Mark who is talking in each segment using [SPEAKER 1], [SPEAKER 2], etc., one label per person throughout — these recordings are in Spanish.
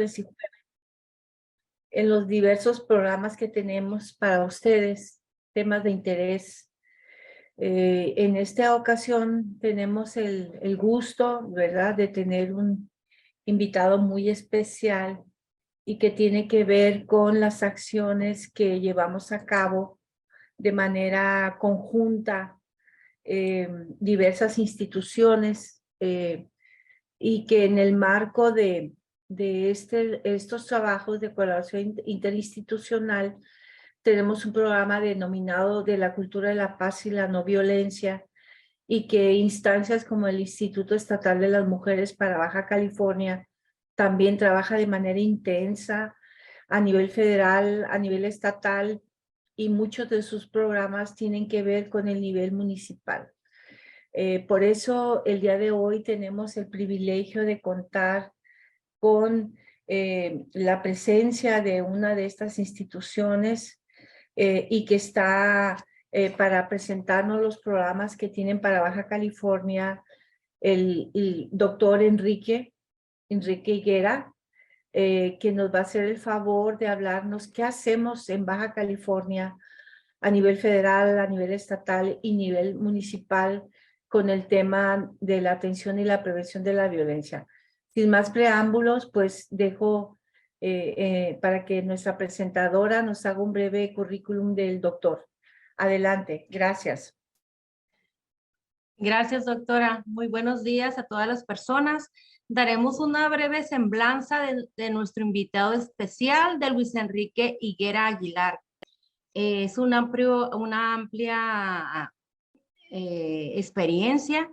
[SPEAKER 1] lunes y jueves en los diversos programas que tenemos para ustedes, temas de interés. En esta ocasión tenemos el gusto, ¿verdad?, de tener un invitado muy especial y que tiene que ver con las acciones que llevamos a cabo de manera conjunta, diversas instituciones, y que en el marco de estos trabajos de colaboración interinstitucional tenemos un programa denominado de la cultura de la paz y la no violencia, y que instancias como el Instituto Estatal de las Mujeres para Baja California también trabaja de manera intensa a nivel federal, a nivel estatal, y muchos de sus programas tienen que ver con el nivel municipal. Por eso el día de hoy tenemos el privilegio de contar con la presencia de una de estas instituciones, y que está para presentarnos los programas que tienen para Baja California el doctor Enrique Higuera, que nos va a hacer el favor de hablarnos qué hacemos en Baja California a nivel federal, a nivel estatal y nivel municipal con el tema de la atención y la prevención de la violencia. Sin más preámbulos, pues dejo para que nuestra presentadora nos haga un breve currículum del doctor. Adelante, gracias.
[SPEAKER 2] Gracias, doctora. Muy buenos días a todas las personas. Daremos una breve semblanza de nuestro invitado especial, de Luis Enrique Higuera Aguilar. Es una amplia experiencia.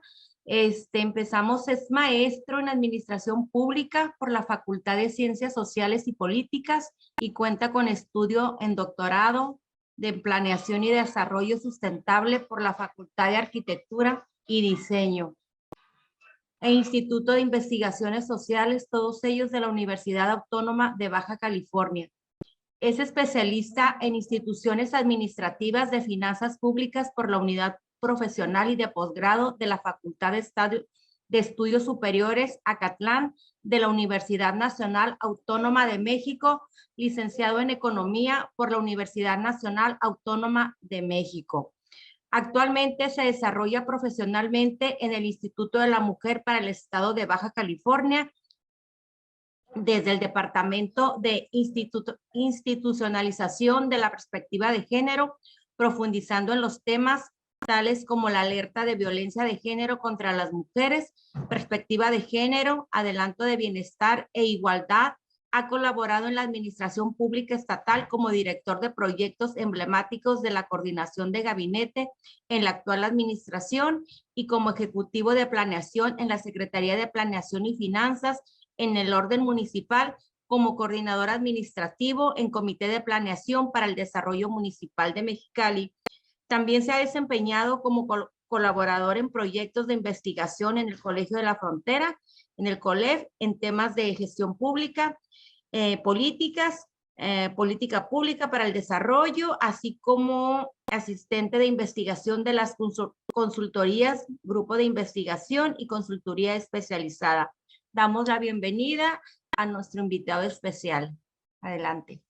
[SPEAKER 2] Empezamos, es maestro en Administración Pública por la Facultad de Ciencias Sociales y Políticas y cuenta con estudio en doctorado de Planeación y Desarrollo Sustentable por la Facultad de Arquitectura y Diseño e Instituto de Investigaciones Sociales, todos ellos de la Universidad Autónoma de Baja California. Es especialista en instituciones administrativas de finanzas públicas por la Unidad Profesional y de Posgrado de la Facultad de Estudios Superiores Acatlán de la Universidad Nacional Autónoma de México, licenciado en Economía por la Universidad Nacional Autónoma de México. Actualmente se desarrolla profesionalmente en el Instituto de la Mujer para el Estado de Baja California, desde el Departamento de Institucionalización de la Perspectiva de Género, profundizando en los temas tales como la alerta de violencia de género contra las mujeres, perspectiva de género, adelanto de bienestar e igualdad. Ha colaborado en la Administración Pública Estatal como director de proyectos emblemáticos de la Coordinación de Gabinete en la actual administración y como ejecutivo de planeación en la Secretaría de Planeación y Finanzas en el orden municipal, como coordinador administrativo en Comité de Planeación para el Desarrollo Municipal de Mexicali. También se ha desempeñado como colaborador en proyectos de investigación en el Colegio de la Frontera, en el COLEF, en temas de gestión pública, política pública para el desarrollo, así como asistente de investigación de las consultorías, grupo de investigación y consultoría especializada. Damos la bienvenida a nuestro invitado especial. Adelante.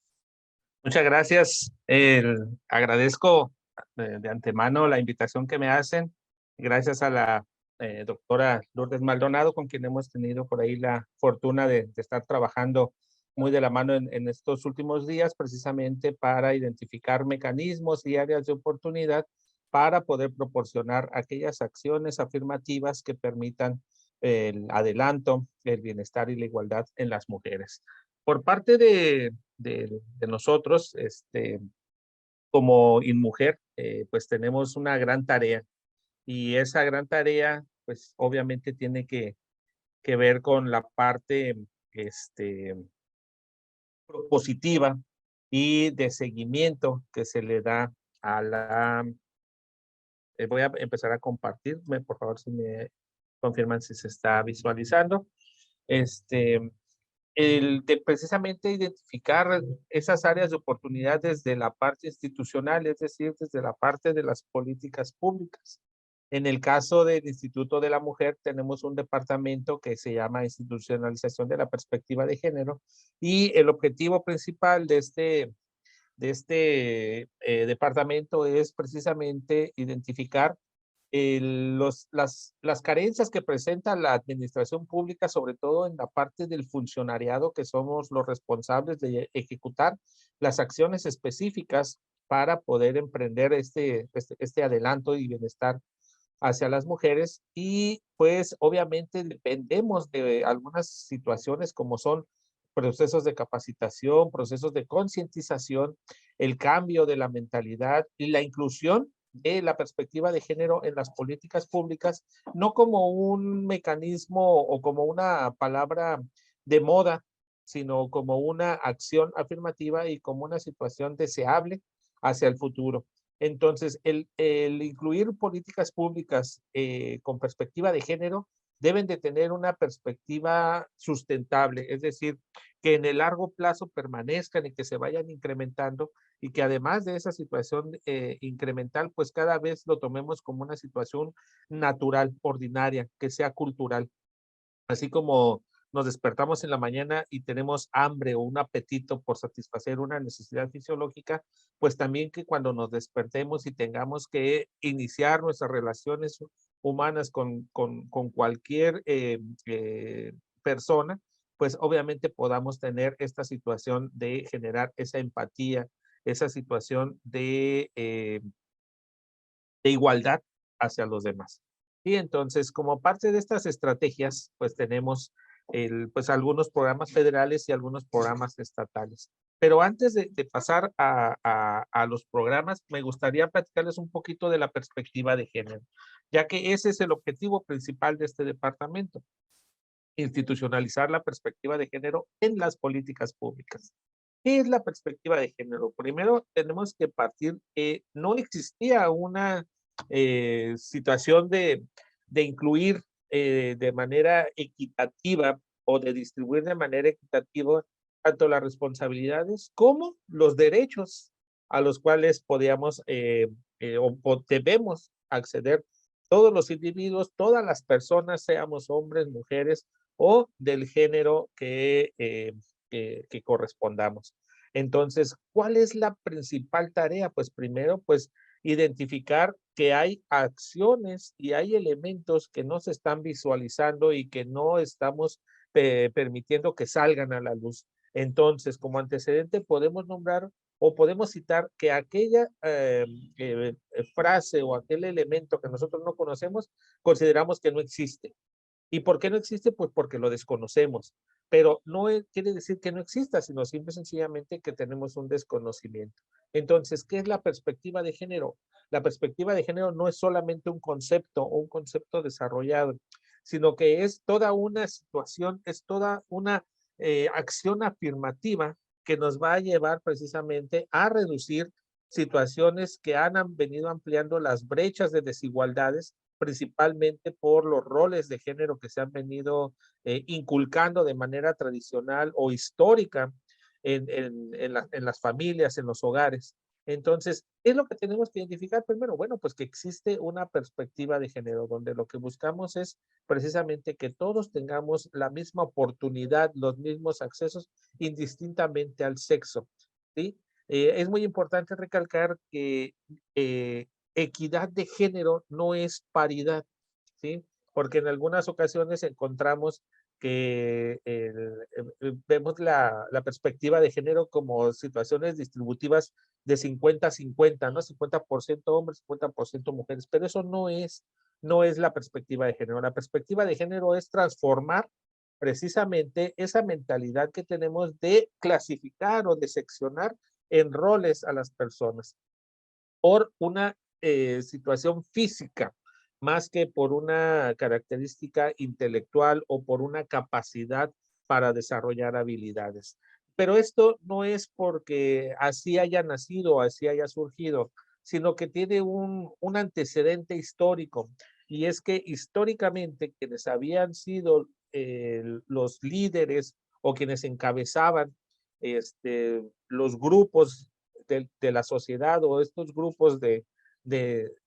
[SPEAKER 3] Muchas gracias. Agradezco de antemano la invitación que me hacen. Gracias a la doctora Lourdes Maldonado, con quien hemos tenido por ahí la fortuna de estar trabajando muy de la mano en estos últimos días, precisamente para identificar mecanismos y áreas de oportunidad para poder proporcionar aquellas acciones afirmativas que permitan el adelanto, el bienestar y la igualdad en las mujeres. Por parte de nosotros, como InMujer, pues tenemos una gran tarea, y esa gran tarea, pues obviamente tiene que ver con la parte propositiva y de seguimiento que se le da a la... voy a empezar a compartirme, por favor, si me confirman si se está visualizando. El de precisamente identificar esas áreas de oportunidad desde la parte institucional, es decir, desde la parte de las políticas públicas. En el caso del Instituto de la Mujer, tenemos un departamento que se llama Institucionalización de la Perspectiva de Género, y el objetivo principal de este departamento es precisamente identificar las carencias que presenta la administración pública, sobre todo en la parte del funcionariado, que somos los responsables de ejecutar las acciones específicas para poder emprender este adelanto y bienestar hacia las mujeres. Y pues obviamente dependemos de algunas situaciones como son procesos de capacitación, procesos de concientización, el cambio de la mentalidad y la inclusión de la perspectiva de género en las políticas públicas, no como un mecanismo o como una palabra de moda, sino como una acción afirmativa y como una situación deseable hacia el futuro. Entonces, el incluir políticas públicas con perspectiva de género deben de tener una perspectiva sustentable, es decir, que en el largo plazo permanezcan y que se vayan incrementando, y que además de esa situación incremental, pues cada vez lo tomemos como una situación natural, ordinaria, que sea cultural. Así como nos despertamos en la mañana y tenemos hambre o un apetito por satisfacer una necesidad fisiológica, pues también que cuando nos despertemos y tengamos que iniciar nuestras relaciones humanas con cualquier persona, pues obviamente podamos tener esta situación de generar esa empatía, esa situación de igualdad hacia los demás. Y entonces, como parte de estas estrategias, pues tenemos pues algunos programas federales y algunos programas estatales. Pero antes de pasar a los programas, me gustaría platicarles un poquito de la perspectiva de género, ya que ese es el objetivo principal de este departamento: institucionalizar la perspectiva de género en las políticas públicas. ¿Qué es la perspectiva de género? Primero tenemos que partir que no existía una situación de incluir de manera equitativa o de distribuir de manera equitativa tanto las responsabilidades como los derechos a los cuales podíamos o debemos acceder todos los individuos, todas las personas, seamos hombres, mujeres o del género que correspondamos. Entonces, ¿cuál es la principal tarea? Pues primero, pues identificar que hay acciones y hay elementos que no se están visualizando y que no estamos permitiendo que salgan a la luz. Entonces, como antecedente, podemos nombrar o podemos citar que aquella frase o aquel elemento que nosotros no conocemos, consideramos que no existe. ¿Y por qué no existe? Pues porque lo desconocemos. Pero no quiere decir que no exista, sino simple y sencillamente que tenemos un desconocimiento. Entonces, ¿qué es la perspectiva de género? La perspectiva de género no es solamente un concepto o un concepto desarrollado, sino que es toda una situación, es toda una acción afirmativa que nos va a llevar precisamente a reducir situaciones que han venido ampliando las brechas de desigualdades, principalmente por los roles de género que se han venido inculcando de manera tradicional o histórica en las familias, en los hogares. Entonces, ¿qué es lo que tenemos que identificar primero? Bueno, pues que existe una perspectiva de género donde lo que buscamos es precisamente que todos tengamos la misma oportunidad, los mismos accesos, indistintamente al sexo, ¿sí? Es muy importante recalcar que equidad de género no es paridad, ¿sí? Porque en algunas ocasiones encontramos que vemos la perspectiva de género como situaciones distributivas de 50-50, ¿no? 50% hombres, 50% mujeres, pero eso no es la perspectiva de género. La perspectiva de género es transformar precisamente esa mentalidad que tenemos de clasificar o de seccionar en roles a las personas por una situación física, más que por una característica intelectual o por una capacidad para desarrollar habilidades. Pero esto no es porque así haya nacido o así haya surgido, sino que tiene un antecedente histórico. Y es que históricamente quienes habían sido los líderes o quienes encabezaban los grupos de la sociedad o estos grupos de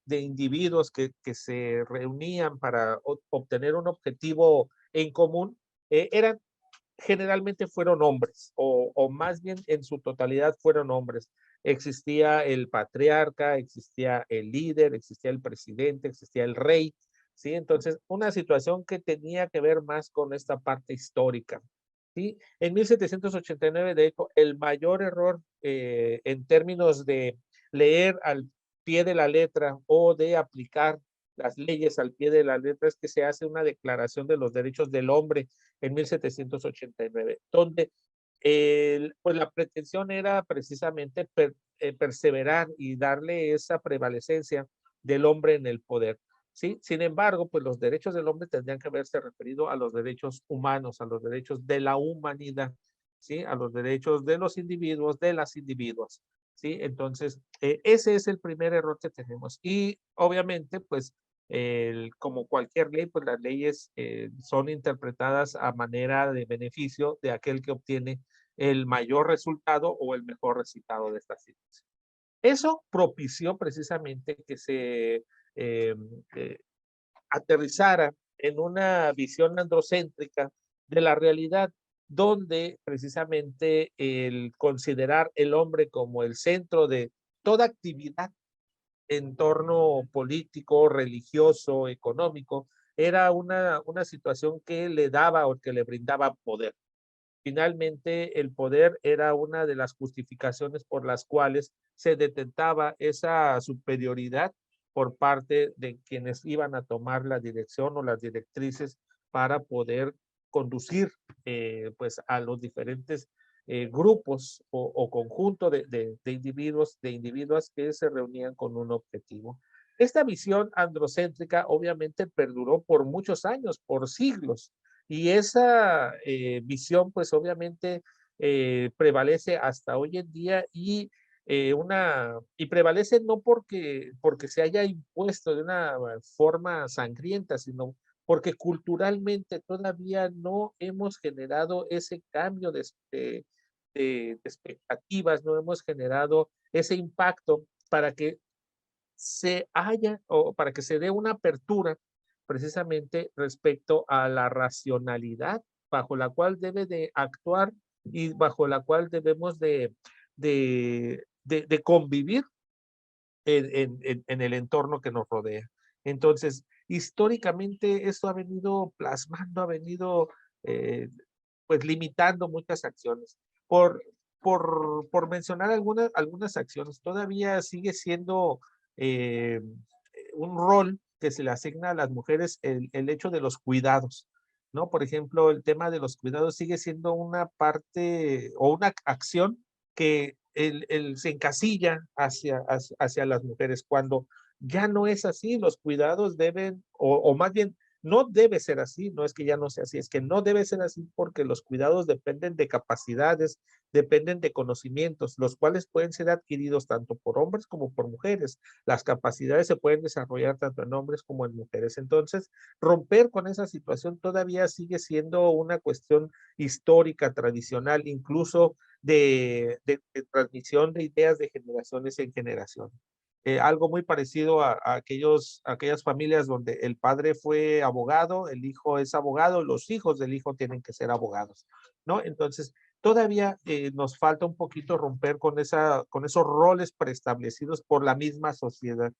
[SPEAKER 3] de individuos que se reunían para obtener un objetivo en común, generalmente fueron hombres, o más bien en su totalidad fueron hombres. Existía el patriarca, existía el líder, existía el presidente, existía el rey, ¿sí? Entonces, una situación que tenía que ver más con esta parte histórica, ¿sí? En 1789, de hecho, el mayor error en términos de leer al pie de la letra o de aplicar las leyes al pie de la letra es que se hace una declaración de los derechos del hombre en 1789, donde pues la pretensión era precisamente perseverar y darle esa prevalecencia del hombre en el poder. ¿Sí? Sin embargo, pues los derechos del hombre tendrían que haberse referido a los derechos humanos, a los derechos de la humanidad, ¿sí? A los derechos de los individuos, de las individuas, ¿sí? Entonces, ese es el primer error que tenemos. Y obviamente, pues, como cualquier ley, pues las leyes son interpretadas a manera de beneficio de aquel que obtiene el mayor resultado o el mejor resultado de esta situación. Eso propició precisamente que se eh, eh, aterrizara en una visión androcéntrica de la realidad, donde precisamente el considerar el hombre como el centro de toda actividad en torno político, religioso, económico, era una situación que le daba o que le brindaba poder. Finalmente, el poder era una de las justificaciones por las cuales se detentaba esa superioridad por parte de quienes iban a tomar la dirección o las directrices para poder conducir pues a los diferentes grupos o conjunto de individuos, de individuas que se reunían con un objetivo. Esta visión androcéntrica obviamente perduró por muchos años, por siglos, y esa visión, pues obviamente prevalece hasta hoy en día y prevalece no porque se haya impuesto de una forma sangrienta, sino porque culturalmente todavía no hemos generado ese cambio de expectativas, no hemos generado ese impacto para que se haya o para que se dé una apertura precisamente respecto a la racionalidad bajo la cual debe de actuar y bajo la cual debemos de convivir en el entorno que nos rodea. Entonces, históricamente esto ha venido plasmando, ha venido pues limitando muchas acciones. Por mencionar algunas acciones, todavía sigue siendo eh, un rol que se le asigna a las mujeres el hecho de los cuidados, ¿no? Por ejemplo, el tema de los cuidados sigue siendo una parte o una acción que se encasilla hacia las mujeres, cuando ya no es así, los cuidados deben, o más bien, no debe ser así, no es que ya no sea así, es que no debe ser así porque los cuidados dependen de capacidades, dependen de conocimientos, los cuales pueden ser adquiridos tanto por hombres como por mujeres. Las capacidades se pueden desarrollar tanto en hombres como en mujeres. Entonces, romper con esa situación todavía sigue siendo una cuestión histórica, tradicional, incluso de transmisión de ideas de generaciones en generación. Algo muy parecido a aquellas familias donde el padre fue abogado, el hijo es abogado, los hijos del hijo tienen que ser abogados, ¿no? Entonces, todavía nos falta un poquito romper con esos roles preestablecidos por la misma sociedad,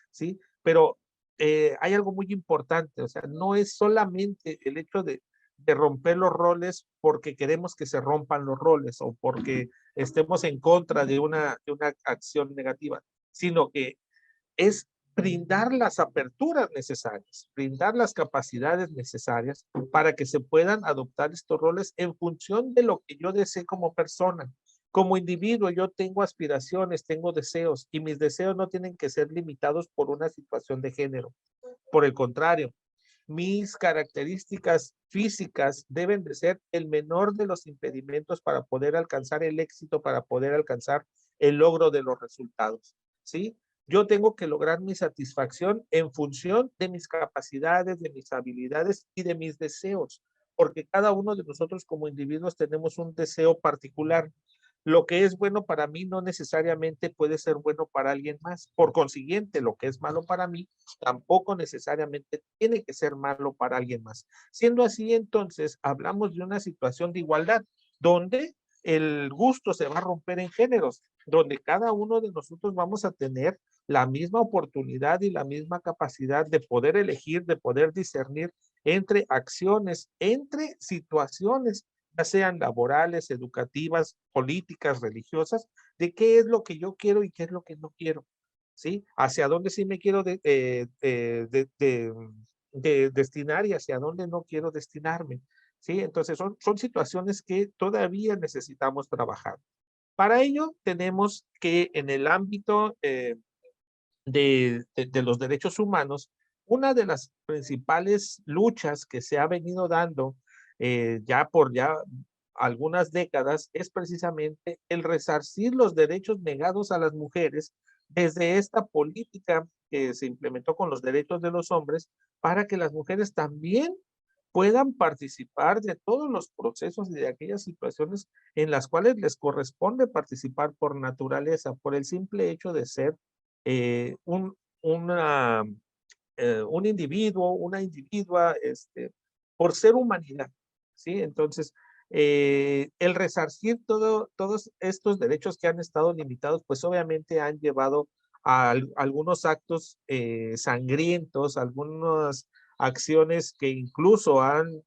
[SPEAKER 3] ¿sí? Pero hay algo muy importante, o sea, no es solamente el hecho de romper los roles porque queremos que se rompan los roles o porque estemos en contra de una acción negativa, sino que es brindar las aperturas necesarias, brindar las capacidades necesarias para que se puedan adoptar estos roles en función de lo que yo desee como persona. Como individuo, yo tengo aspiraciones, tengo deseos, y mis deseos no tienen que ser limitados por una situación de género. Por el contrario, mis características físicas deben de ser el menor de los impedimentos para poder alcanzar el éxito, para poder alcanzar el logro de los resultados, ¿sí? Yo tengo que lograr mi satisfacción en función de mis capacidades, de mis habilidades y de mis deseos, porque cada uno de nosotros como individuos tenemos un deseo particular. lo que es bueno para mí no necesariamente puede ser bueno para alguien más. Por consiguiente, lo que es malo para mí tampoco necesariamente tiene que ser malo para alguien más. Siendo así, entonces, hablamos de una situación de igualdad, donde el gusto se va a romper en géneros, donde cada uno de nosotros vamos a tener la misma oportunidad y la misma capacidad de poder elegir, de poder discernir entre acciones, entre situaciones, ya sean laborales, educativas, políticas, religiosas, de qué es lo que yo quiero y qué es lo que no quiero, ¿sí? Hacia dónde sí me quiero destinar y hacia dónde no quiero destinarme, ¿sí? Entonces son situaciones que todavía necesitamos trabajar. Para ello tenemos que en el ámbito de los derechos humanos, una de las principales luchas que se ha venido dando ya por algunas décadas es precisamente el resarcir los derechos negados a las mujeres desde esta política que se implementó con los derechos de los hombres para que las mujeres también puedan participar de todos los procesos y de aquellas situaciones en las cuales les corresponde participar por naturaleza, por el simple hecho de ser eh, un, una, un individuo, una individua, por ser humanidad, ¿sí? Entonces, el resarcir todos estos derechos que han estado limitados, pues obviamente han llevado a algunos actos sangrientos, algunas acciones que incluso han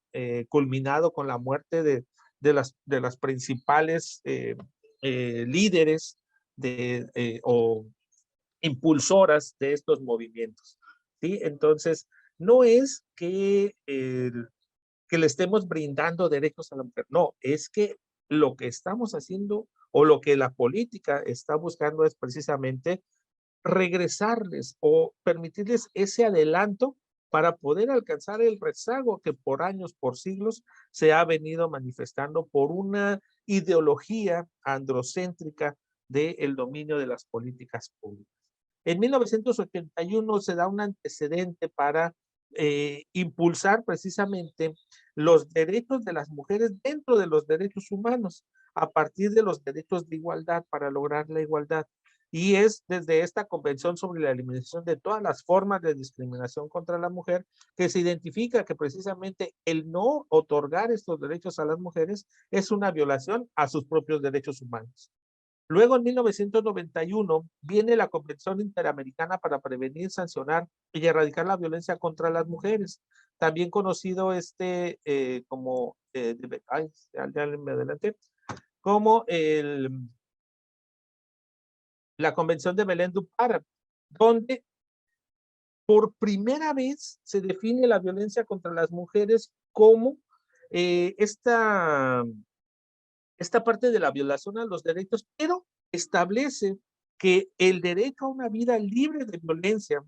[SPEAKER 3] culminado con la muerte de las principales líderes o impulsoras de estos movimientos, ¿sí? Entonces, no es que le estemos brindando derechos a la mujer, no, es que lo que estamos haciendo o lo que la política está buscando es precisamente regresarles o permitirles ese adelanto para poder alcanzar el rezago que por años, por siglos, se ha venido manifestando por una ideología androcéntrica del dominio de las políticas públicas. En 1981 se da un antecedente para impulsar precisamente los derechos de las mujeres dentro de los derechos humanos, a partir de los derechos de igualdad para lograr la igualdad. Y es desde esta Convención sobre la Eliminación de todas las formas de discriminación contra la mujer que se identifica que precisamente el no otorgar estos derechos a las mujeres es una violación a sus propios derechos humanos. Luego, en 1991, viene la Convención Interamericana para Prevenir, Sancionar y Erradicar la Violencia contra las Mujeres, también conocido como, ya me adelanté, como la Convención de Belén do Pará, donde por primera vez se define la violencia contra las mujeres como esta parte de la violación a los derechos, pero establece que el derecho a una vida libre de violencia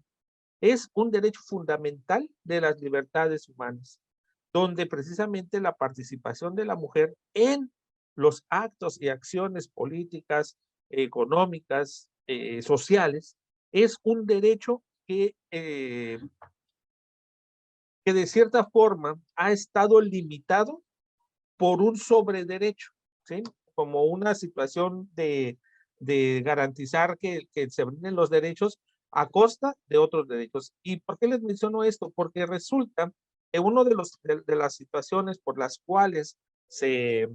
[SPEAKER 3] es un derecho fundamental de las libertades humanas, donde precisamente la participación de la mujer en los actos y acciones políticas, económicas, sociales, es un derecho que de cierta forma ha estado limitado por un sobrederecho, ¿sí? Como una situación de garantizar que se brinden los derechos a costa de otros derechos. ¿Y por qué les menciono esto? Porque resulta que uno de las situaciones por las cuales se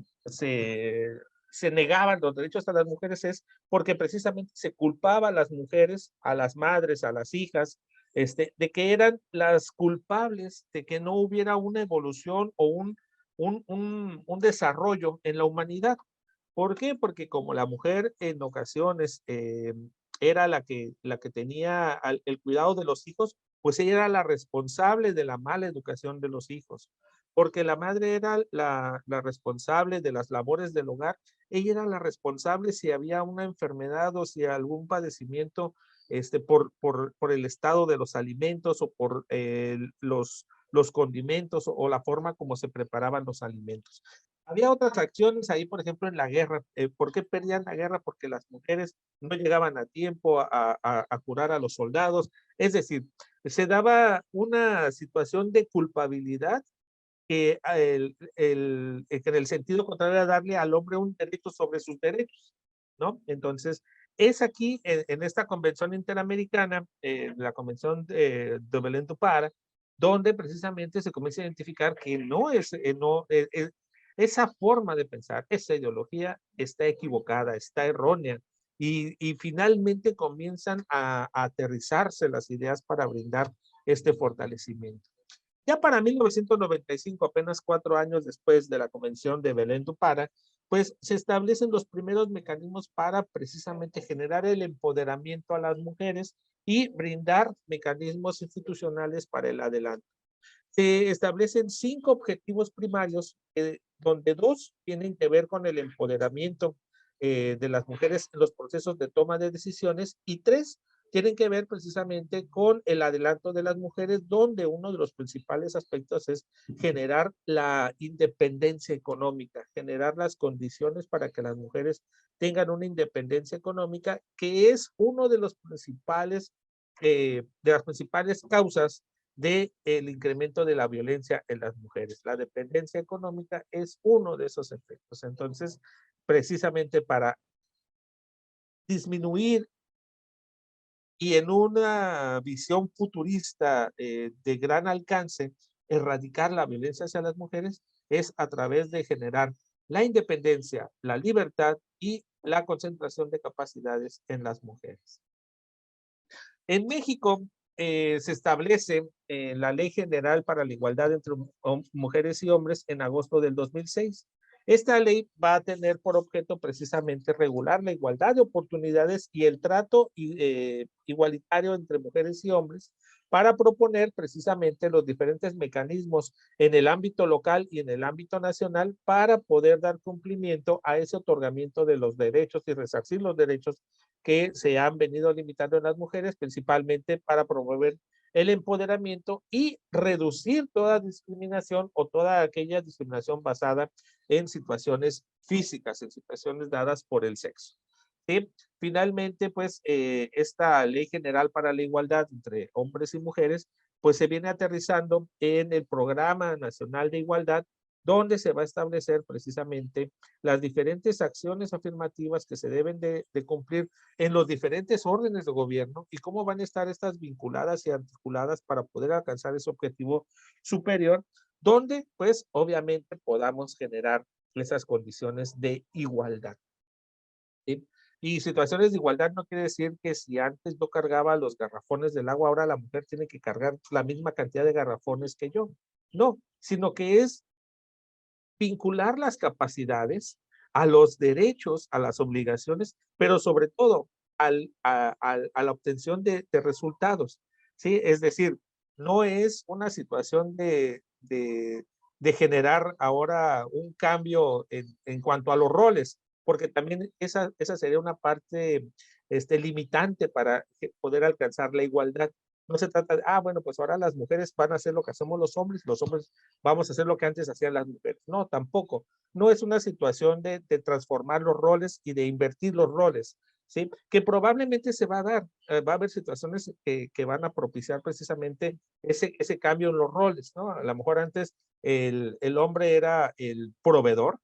[SPEAKER 3] negaban los derechos a las mujeres es porque precisamente se culpaba a las mujeres, a las madres, a las hijas, de que eran las culpables de que no hubiera una evolución o un desarrollo en la humanidad. ¿Por qué? Porque como la mujer en ocasiones era la que tenía el cuidado de los hijos, pues ella era la responsable de la mala educación de los hijos. Porque la madre era la responsable de las labores del hogar, ella era la responsable si había una enfermedad o si algún padecimiento por el estado de los alimentos o por los condimentos o la forma como se preparaban los alimentos. Había otras acciones ahí, por ejemplo, en la guerra. ¿Por qué perdían la guerra? Porque las mujeres no llegaban a tiempo a curar a los soldados. Es decir, se daba una situación de culpabilidad que en el sentido contrario a darle al hombre un derecho sobre sus derechos, ¿no? Entonces, es aquí, en esta convención interamericana, la convención de Belém do Pará, donde precisamente se comienza a identificar que esa forma de pensar, esa ideología está equivocada, está errónea, y finalmente comienzan a aterrizarse las ideas para brindar este fortalecimiento. Ya para 1995, apenas 4 años después de la Convención de Belém do Pará, pues se establecen los primeros mecanismos para precisamente generar el empoderamiento a las mujeres y brindar mecanismos institucionales para el adelanto. Se establecen 5 objetivos primarios, donde 2 tienen que ver con el empoderamiento de las mujeres en los procesos de toma de decisiones, y 3 tienen que ver precisamente con el adelanto de las mujeres, donde uno de los principales aspectos es generar la independencia económica, generar las condiciones para que las mujeres tengan una independencia económica, que es uno de los principales, de las principales causas del incremento de la violencia en las mujeres. La dependencia económica es uno de esos efectos. Entonces, precisamente para disminuir y en una visión futurista de gran alcance, erradicar la violencia hacia las mujeres es a través de generar la independencia, la libertad y la concentración de capacidades en las mujeres. En México se establece la Ley General para la Igualdad entre Mujeres y Hombres en agosto del 2006. Esta ley va a tener por objeto precisamente regular la igualdad de oportunidades y el trato igualitario entre mujeres y hombres, para proponer precisamente los diferentes mecanismos en el ámbito local y en el ámbito nacional para poder dar cumplimiento a ese otorgamiento de los derechos y resarcir los derechos que se han venido limitando en las mujeres, principalmente para promover el empoderamiento y reducir toda discriminación o toda aquella discriminación basada en situaciones físicas, en situaciones dadas por el sexo. ¿Sí? Finalmente, pues, esta Ley General para la Igualdad entre Hombres y Mujeres, pues se viene aterrizando en el Programa Nacional de Igualdad, donde se va a establecer precisamente las diferentes acciones afirmativas que se deben de cumplir en los diferentes órdenes de gobierno y cómo van a estar estas vinculadas y articuladas para poder alcanzar ese objetivo superior, donde pues obviamente podamos generar esas condiciones de igualdad. ¿Sí? Y situaciones de igualdad no quiere decir que si antes no cargaba los garrafones del agua, ahora la mujer tiene que cargar la misma cantidad de garrafones que yo. No, sino que es vincular las capacidades a los derechos, a las obligaciones, pero sobre todo a la obtención de resultados, ¿sí? Es decir, no es una situación de generar ahora un cambio en cuanto a los roles, porque también esa sería una parte limitante para poder alcanzar la igualdad. No se trata de, bueno, pues ahora las mujeres van a hacer lo que hacemos los hombres vamos a hacer lo que antes hacían las mujeres. No, tampoco. No es una situación de transformar los roles y de invertir los roles, ¿sí? Que probablemente se va a dar. Va a haber situaciones que van a propiciar precisamente ese cambio en los roles, ¿no? A lo mejor antes el hombre era el proveedor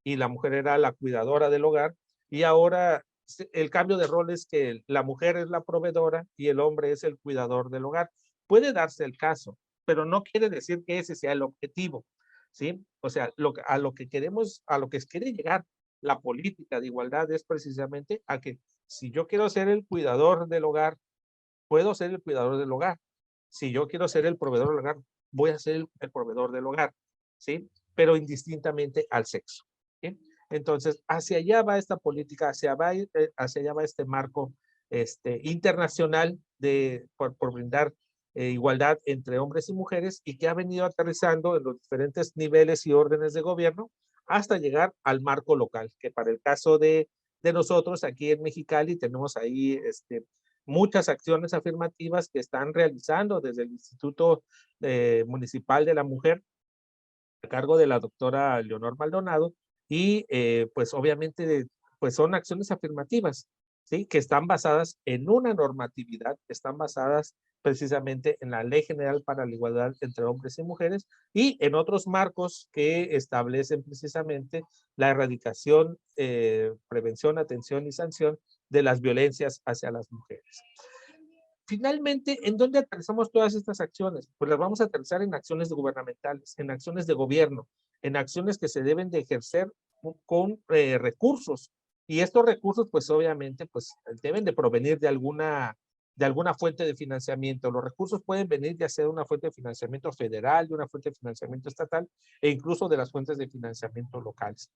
[SPEAKER 3] y la mujer era la cuidadora del hogar, y ahora el cambio de rol es que la mujer es la proveedora y el hombre es el cuidador del hogar. Puede darse el caso, pero no quiere decir que ese sea el objetivo, ¿sí? O sea, a lo que quiere llegar la política de igualdad es precisamente a que si yo quiero ser el cuidador del hogar, puedo ser el cuidador del hogar. Si yo quiero ser el proveedor del hogar, voy a ser el proveedor del hogar, ¿sí? Pero indistintamente al sexo, ¿sí? Entonces, hacia allá va esta política, hacia allá va este marco internacional por brindar igualdad entre hombres y mujeres, y que ha venido aterrizando en los diferentes niveles y órdenes de gobierno hasta llegar al marco local, que para el caso de nosotros aquí en Mexicali tenemos ahí muchas acciones afirmativas que están realizando desde el Instituto Municipal de la Mujer a cargo de la doctora Leonor Maldonado, y pues obviamente pues son acciones afirmativas, ¿sí? Que están basadas en una normatividad, están basadas precisamente en la Ley General para la Igualdad entre Hombres y Mujeres y en otros marcos que establecen precisamente la erradicación, prevención, atención y sanción de las violencias hacia las mujeres. Finalmente, ¿en dónde aterrizamos todas estas acciones? Pues las vamos a aterrizar en acciones gubernamentales, en acciones de gobierno, en acciones que se deben de ejercer con recursos. Y estos recursos, pues obviamente, pues deben de provenir de alguna fuente de financiamiento. Los recursos pueden venir ya sea de una fuente de financiamiento federal, de una fuente de financiamiento estatal e incluso de las fuentes de financiamiento locales.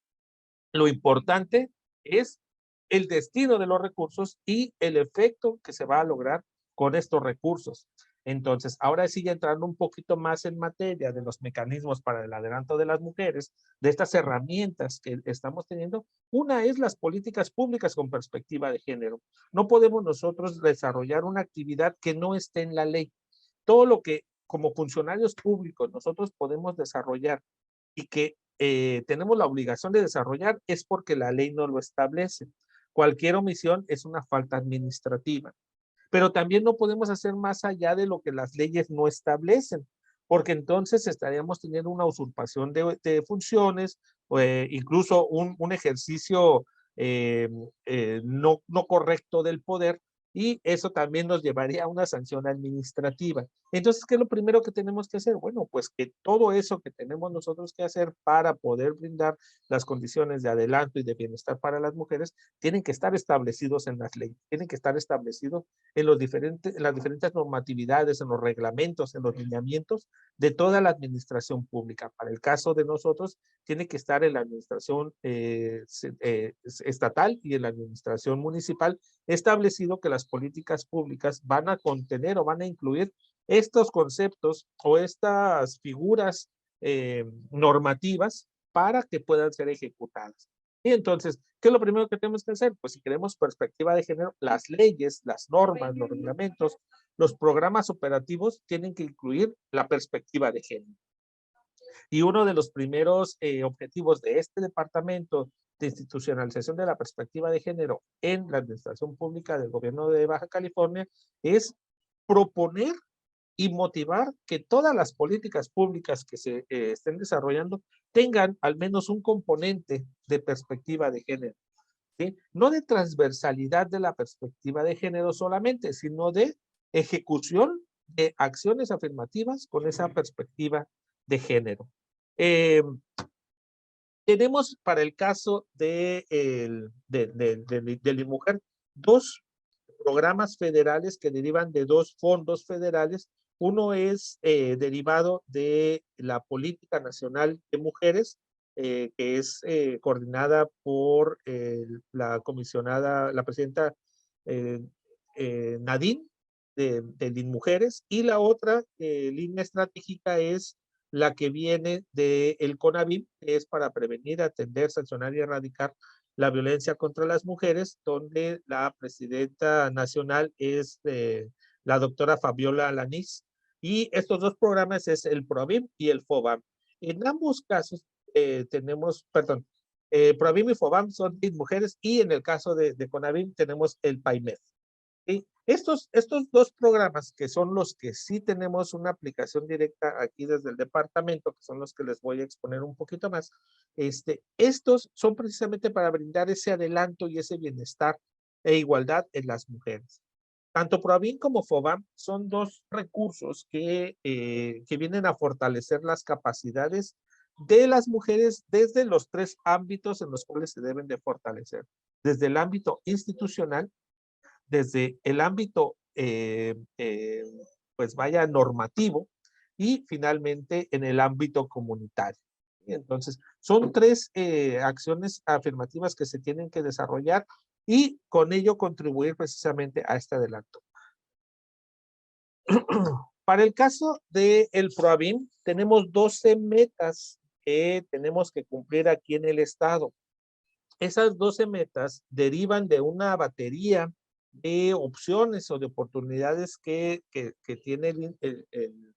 [SPEAKER 3] Lo importante es el destino de los recursos y el efecto que se va a lograr con estos recursos. Entonces, ahora sí, ya entrando un poquito más en materia de los mecanismos para el adelanto de las mujeres, de estas herramientas que estamos teniendo, una es las políticas públicas con perspectiva de género. No podemos nosotros desarrollar una actividad que no esté en la ley. Todo lo que como funcionarios públicos nosotros podemos desarrollar y que tenemos la obligación de desarrollar es porque la ley no lo establece. Cualquier omisión es una falta administrativa. Pero también no podemos hacer más allá de lo que las leyes no establecen, porque entonces estaríamos teniendo una usurpación de funciones, o incluso un ejercicio no correcto del poder, y eso también nos llevaría a una sanción administrativa. Entonces, ¿qué es lo primero que tenemos que hacer? Bueno, pues que todo eso que tenemos nosotros que hacer para poder brindar las condiciones de adelanto y de bienestar para las mujeres, tienen que estar establecidos en las leyes, tienen que estar establecidos en las diferentes normatividades, en los reglamentos, en los lineamientos de toda la administración pública. Para el caso de nosotros, tiene que estar en la administración estatal y en la administración municipal establecido que las políticas públicas van a contener o van a incluir estos conceptos o estas figuras normativas para que puedan ser ejecutadas. Y entonces, ¿qué es lo primero que tenemos que hacer? Pues si queremos perspectiva de género, las leyes, las normas, los reglamentos, los programas operativos tienen que incluir la perspectiva de género. Y uno de los primeros objetivos de este departamento de institucionalización de la perspectiva de género en la administración pública del gobierno de Baja California es proponer y motivar que todas las políticas públicas que se estén desarrollando tengan al menos un componente de perspectiva de género, ¿sí? No de transversalidad de la perspectiva de género solamente, sino de ejecución de acciones afirmativas con esa perspectiva de género. Tenemos para el caso de la mujer dos programas federales que derivan de dos fondos federales. Uno es derivado de la Política Nacional de Mujeres, que es coordinada por la comisionada, la presidenta Nadine de Mujeres, y la otra línea estratégica es la que viene del CONAVIM, que es para prevenir, atender, sancionar y erradicar la violencia contra las mujeres, donde la presidenta nacional es la doctora Fabiola Alanís, y estos dos programas es el PROAVIM y el FOBAM. En ambos casos tenemos, perdón, PROAVIM y FOBAM son de mujeres, y en el caso de CONAVIM tenemos el PAIMED. ¿Sí? Estos dos programas, que son los que sí tenemos una aplicación directa aquí desde el departamento, que son los que les voy a exponer un poquito más, estos son precisamente para brindar ese adelanto y ese bienestar e igualdad en las mujeres. Tanto PROAVIM como FOBAM son dos recursos que vienen a fortalecer las capacidades de las mujeres desde los tres ámbitos en los cuales se deben de fortalecer. Desde el ámbito institucional, desde el ámbito, pues vaya, normativo, y finalmente en el ámbito comunitario. Entonces, son tres acciones afirmativas que se tienen que desarrollar y con ello contribuir precisamente a este adelanto. Para el caso del PROAVIM, tenemos 12 metas que tenemos que cumplir aquí en el estado. Esas 12 metas derivan de una batería de opciones o de oportunidades que tiene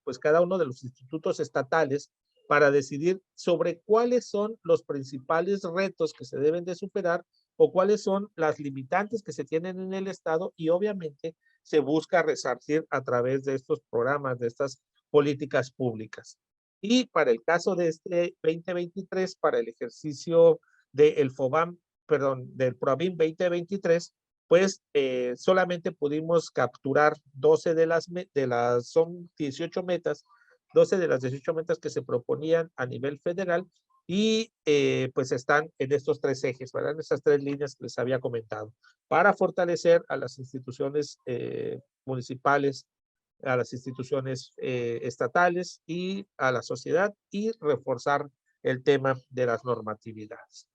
[SPEAKER 3] pues cada uno de los institutos estatales para decidir sobre cuáles son los principales retos que se deben de superar o cuáles son las limitantes que se tienen en el estado, y obviamente se busca resarcir a través de estos programas, de estas políticas públicas. Y para el caso de este 2023, para el ejercicio del FOBAM, perdón, del PROAVIN 2023, pues solamente pudimos capturar 12 son 18 metas, 12 de las 18 metas que se proponían a nivel federal y pues están en estos tres ejes, ¿verdad? En estas tres líneas que les había comentado, para fortalecer a las instituciones municipales, a las instituciones estatales y a la sociedad y reforzar el tema de las normatividades.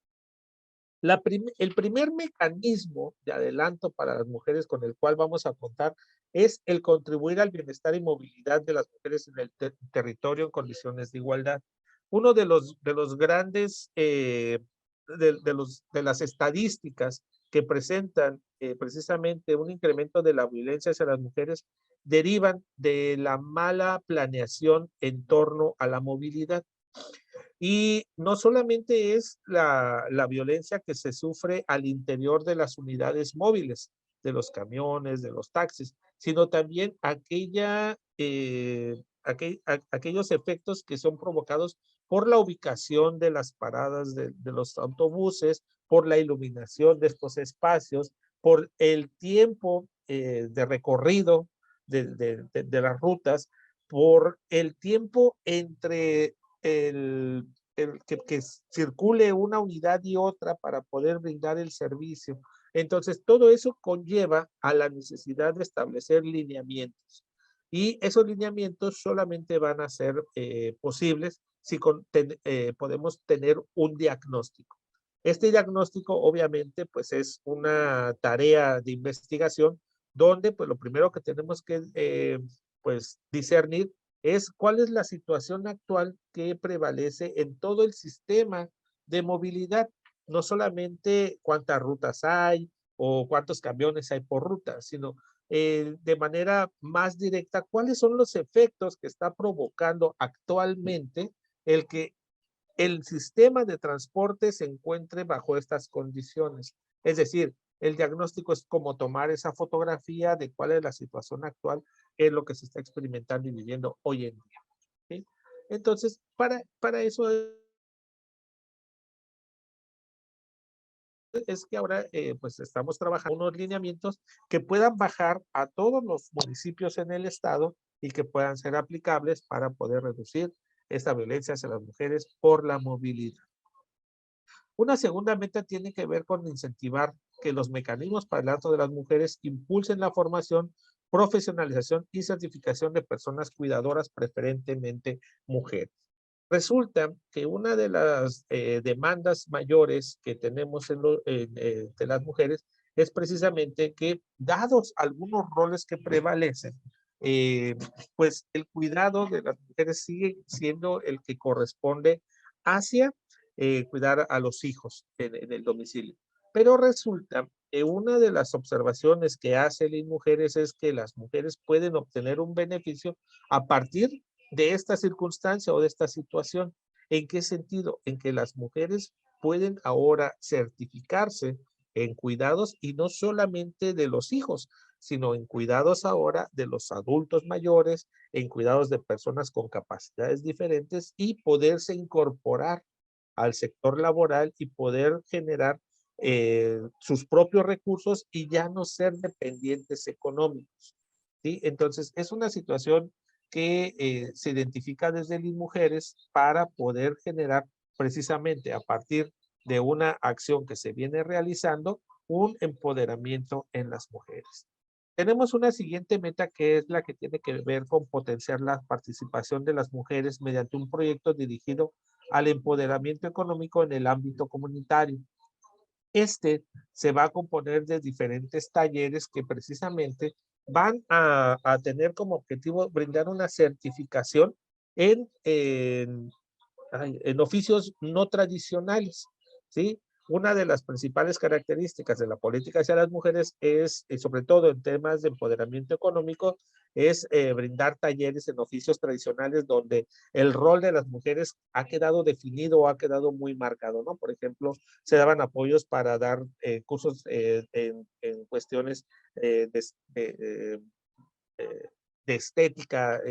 [SPEAKER 3] El primer mecanismo de adelanto para las mujeres con el cual vamos a contar es el contribuir al bienestar y movilidad de las mujeres en el territorio en condiciones de igualdad. Uno de los grandes, de las estadísticas que presentan precisamente un incremento de la violencia hacia las mujeres derivan de la mala planeación en torno a la movilidad. Y no solamente es la violencia que se sufre al interior de las unidades móviles, de los camiones, de los taxis, sino también aquellos efectos que son provocados por la ubicación de las paradas de los autobuses, por la iluminación de estos espacios, por el tiempo de recorrido de las rutas, por el tiempo entre que circule una unidad y otra para poder brindar el servicio. Entonces, todo eso conlleva a la necesidad de establecer lineamientos. Y esos lineamientos solamente van a ser posibles si podemos tener un diagnóstico. Este diagnóstico, obviamente, pues es una tarea de investigación donde, pues, lo primero que tenemos que, pues, discernir es cuál es la situación actual que prevalece en todo el sistema de movilidad, no solamente cuántas rutas hay o cuántos camiones hay por ruta, sino de manera más directa, cuáles son los efectos que está provocando actualmente el que el sistema de transporte se encuentre bajo estas condiciones. Es decir, el diagnóstico es como tomar esa fotografía de cuál es la situación actual, qué es lo que se está experimentando y viviendo hoy en día. ¿Sí? Entonces, para eso es que ahora pues estamos trabajando unos lineamientos que puedan bajar a todos los municipios en el estado y que puedan ser aplicables para poder reducir esta violencia hacia las mujeres por la movilidad. Una segunda meta tiene que ver con incentivar que los mecanismos para el adelanto de las mujeres impulsen la formación, profesionalización y certificación de personas cuidadoras, preferentemente mujeres. Resulta que una de las demandas mayores que tenemos de las mujeres es precisamente que, dados algunos roles que prevalecen, pues el cuidado de las mujeres sigue siendo el que corresponde hacia cuidar a los hijos en el domicilio. Pero resulta que una de las observaciones que hace las mujeres es que las mujeres pueden obtener un beneficio a partir de esta circunstancia o de esta situación. ¿En qué sentido? En que las mujeres pueden ahora certificarse en cuidados y no solamente de los hijos, sino en cuidados ahora de los adultos mayores, en cuidados de personas con capacidades diferentes y poderse incorporar al sector laboral y poder generar sus propios recursos y ya no ser dependientes económicos. ¿Sí? Entonces, es una situación que se identifica desde las mujeres para poder generar precisamente a partir de una acción que se viene realizando un empoderamiento en las mujeres. Tenemos una siguiente meta que es la que tiene que ver con potenciar la participación de las mujeres mediante un proyecto dirigido al empoderamiento económico en el ámbito comunitario. Este se va a componer de diferentes talleres que precisamente van a tener como objetivo brindar una certificación en oficios no tradicionales, ¿sí? Una de las principales características de la política hacia las mujeres es, sobre todo en temas de empoderamiento económico, es brindar talleres en oficios tradicionales donde el rol de las mujeres ha quedado definido o ha quedado muy marcado, ¿no? Por ejemplo, se daban apoyos para dar cursos en cuestiones de estética,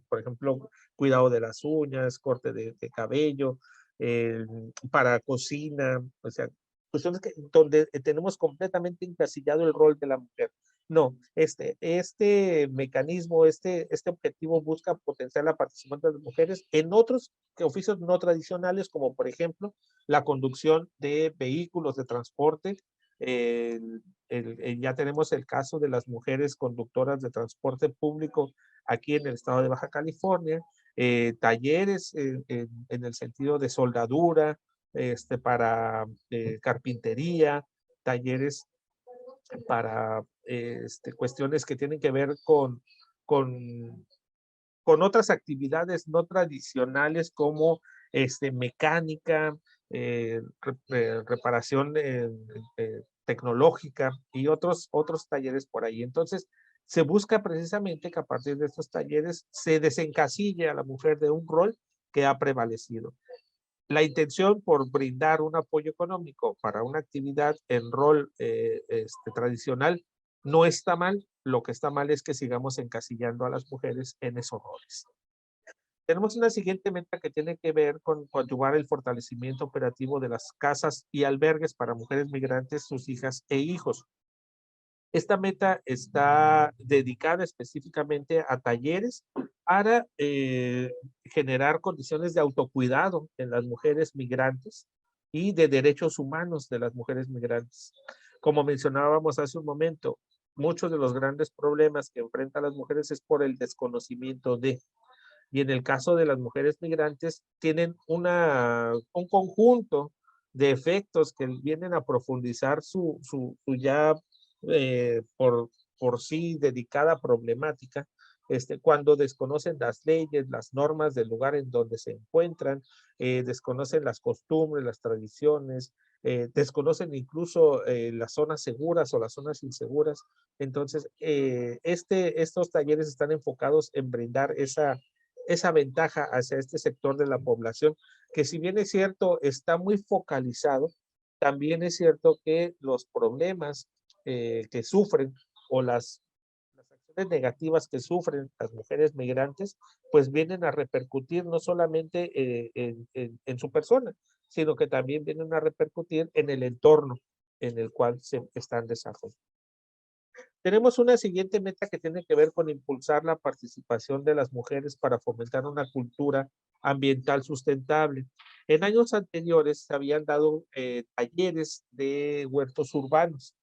[SPEAKER 3] por ejemplo, cuidado de las uñas, corte de cabello, para cocina, o sea, cuestiones donde tenemos completamente encasillado el rol de la mujer. No, este mecanismo, este objetivo busca potenciar la participación de las mujeres en otros oficios no tradicionales, como por ejemplo la conducción de vehículos de transporte. Ya tenemos el caso de las mujeres conductoras de transporte público aquí en el estado de Baja California, talleres en el sentido de soldadura, para carpintería, talleres para cuestiones que tienen que ver con, con otras actividades no tradicionales como mecánica, reparación tecnológica y otros talleres por ahí. Entonces, se busca precisamente que a partir de estos talleres se desencasille a la mujer de un rol que ha prevalecido. La intención por brindar un apoyo económico para una actividad en rol tradicional no está mal. Lo que está mal es que sigamos encasillando a las mujeres en esos roles. Tenemos una siguiente meta que tiene que ver con coadyuvar el fortalecimiento operativo de las casas y albergues para mujeres migrantes, sus hijas e hijos. Esta meta está dedicada específicamente a talleres para generar condiciones de autocuidado en las mujeres migrantes y de derechos humanos de las mujeres migrantes. Como mencionábamos hace un momento, muchos de los grandes problemas que enfrentan las mujeres es por el desconocimiento de, y en el caso de las mujeres migrantes tienen un conjunto de efectos que vienen a profundizar su ya por sí dedicada problemática, cuando desconocen las leyes, las normas del lugar en donde se encuentran, desconocen las costumbres, las tradiciones, desconocen incluso las zonas seguras o las zonas inseguras. Entonces, estos talleres están enfocados en brindar esa ventaja hacia este sector de la población, que si bien es cierto, está muy focalizado, también es cierto que los problemas que sufren o las acciones negativas que sufren las mujeres migrantes, pues vienen a repercutir no solamente en su persona, sino que también vienen a repercutir en el entorno en el cual se están desarrollando. Tenemos una siguiente meta que tiene que ver con impulsar la participación de las mujeres para fomentar una cultura ambiental sustentable. En años anteriores se habían dado talleres de huertos urbanos.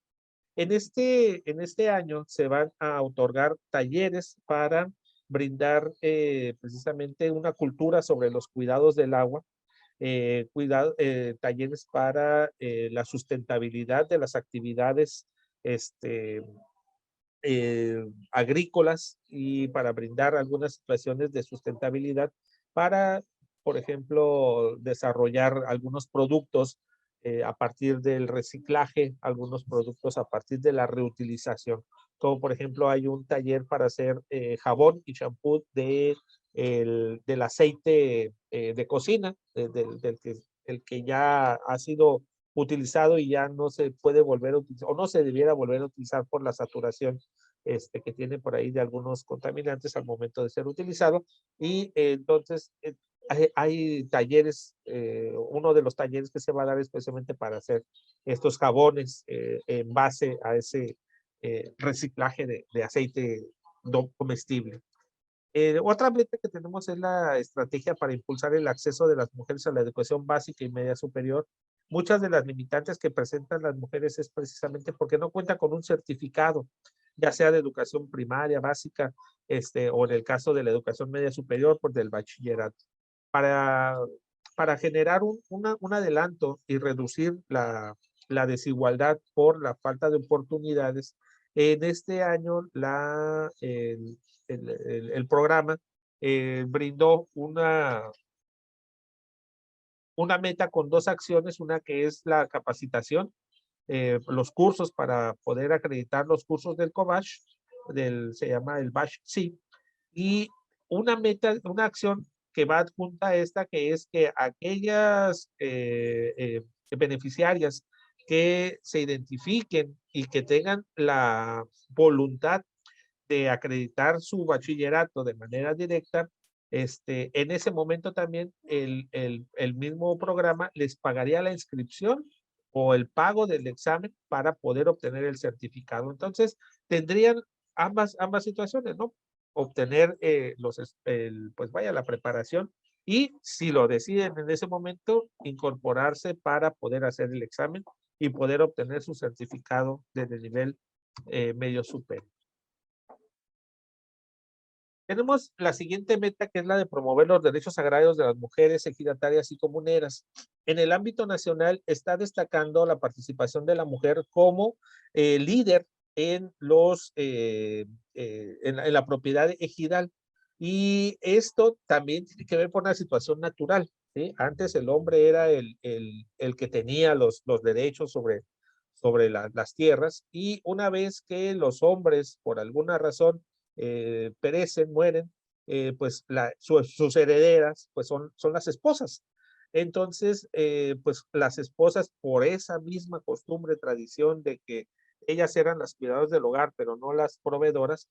[SPEAKER 3] En este año se van a otorgar talleres para brindar precisamente una cultura sobre los cuidados del agua, talleres para la sustentabilidad de las actividades agrícolas y para brindar algunas situaciones de sustentabilidad para, por ejemplo, desarrollar algunos productos a partir del reciclaje, algunos productos a partir de la reutilización. Como por ejemplo hay un taller para hacer jabón y champú del aceite de cocina, el que ya ha sido utilizado y ya no se puede volver a utilizar o no se debiera volver a utilizar por la saturación que tiene por ahí de algunos contaminantes al momento de ser utilizado. Y entonces hay talleres, uno de los talleres que se va a dar especialmente para hacer estos jabones en base a ese reciclaje de aceite comestible. Otra meta que tenemos es la estrategia para impulsar el acceso de las mujeres a la educación básica y media superior. Muchas de las limitantes que presentan las mujeres es precisamente porque no cuentan con un certificado, ya sea de educación primaria, básica, o en el caso de la educación media superior, pues del bachillerato. Para generar un adelanto y reducir la desigualdad por la falta de oportunidades, en este año el programa brindó una meta con dos acciones, una que es la capacitación, los cursos para poder acreditar los cursos del COBACH se llama el BASH-C, y una meta, una acción que va adjunta a esta, que es que aquellas beneficiarias que se identifiquen y que tengan la voluntad de acreditar su bachillerato de manera directa, en ese momento también el mismo programa les pagaría la inscripción o el pago del examen para poder obtener el certificado. Entonces, tendrían ambas situaciones, ¿no? Obtener pues vaya, la preparación, y si lo deciden en ese momento, incorporarse para poder hacer el examen y poder obtener su certificado desde el nivel medio superior. Tenemos la siguiente meta, que es la de promover los derechos agrarios de las mujeres ejidatarias y comuneras. En el ámbito nacional está destacando la participación de la mujer como líder en la propiedad ejidal. Y esto también tiene que ver con una situación natural, ¿sí? Antes el hombre era el que tenía los derechos sobre las tierras, y una vez que los hombres, por alguna razón, perecen, mueren, pues sus herederas pues son las esposas. Entonces, pues las esposas, por esa misma costumbre, tradición de que ellas eran las cuidadoras del hogar, pero no las proveedoras,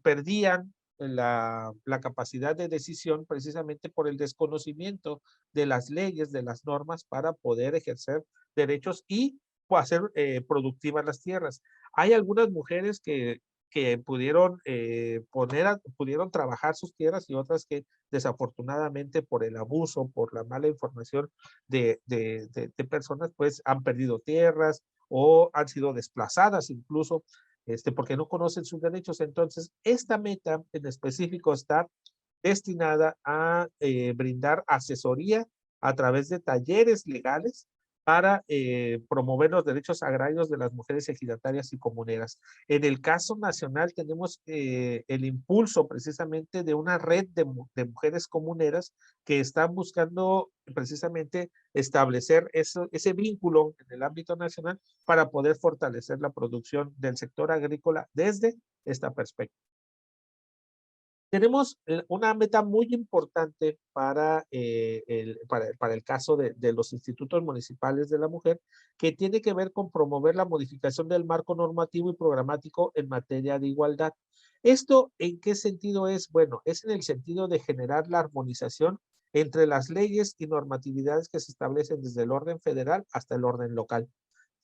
[SPEAKER 3] perdían la capacidad de decisión precisamente por el desconocimiento de las leyes, de las normas, para poder ejercer derechos y hacer productivas las tierras. Hay algunas mujeres que pudieron pudieron trabajar sus tierras, y otras que desafortunadamente por el abuso, por la mala información de personas, pues han perdido tierras o han sido desplazadas incluso, porque no conocen sus derechos. Entonces, esta meta en específico está destinada a brindar asesoría a través de talleres legales para promover los derechos agrarios de las mujeres ejidatarias y comuneras. En el caso nacional tenemos el impulso precisamente de una red de mujeres comuneras que están buscando precisamente establecer ese vínculo en el ámbito nacional para poder fortalecer la producción del sector agrícola desde esta perspectiva. Tenemos una meta muy importante para el caso de los institutos municipales de la mujer, que tiene que ver con promover la modificación del marco normativo y programático en materia de igualdad. ¿Esto en qué sentido es? Bueno, es en el sentido de generar la armonización entre las leyes y normatividades que se establecen desde el orden federal hasta el orden local,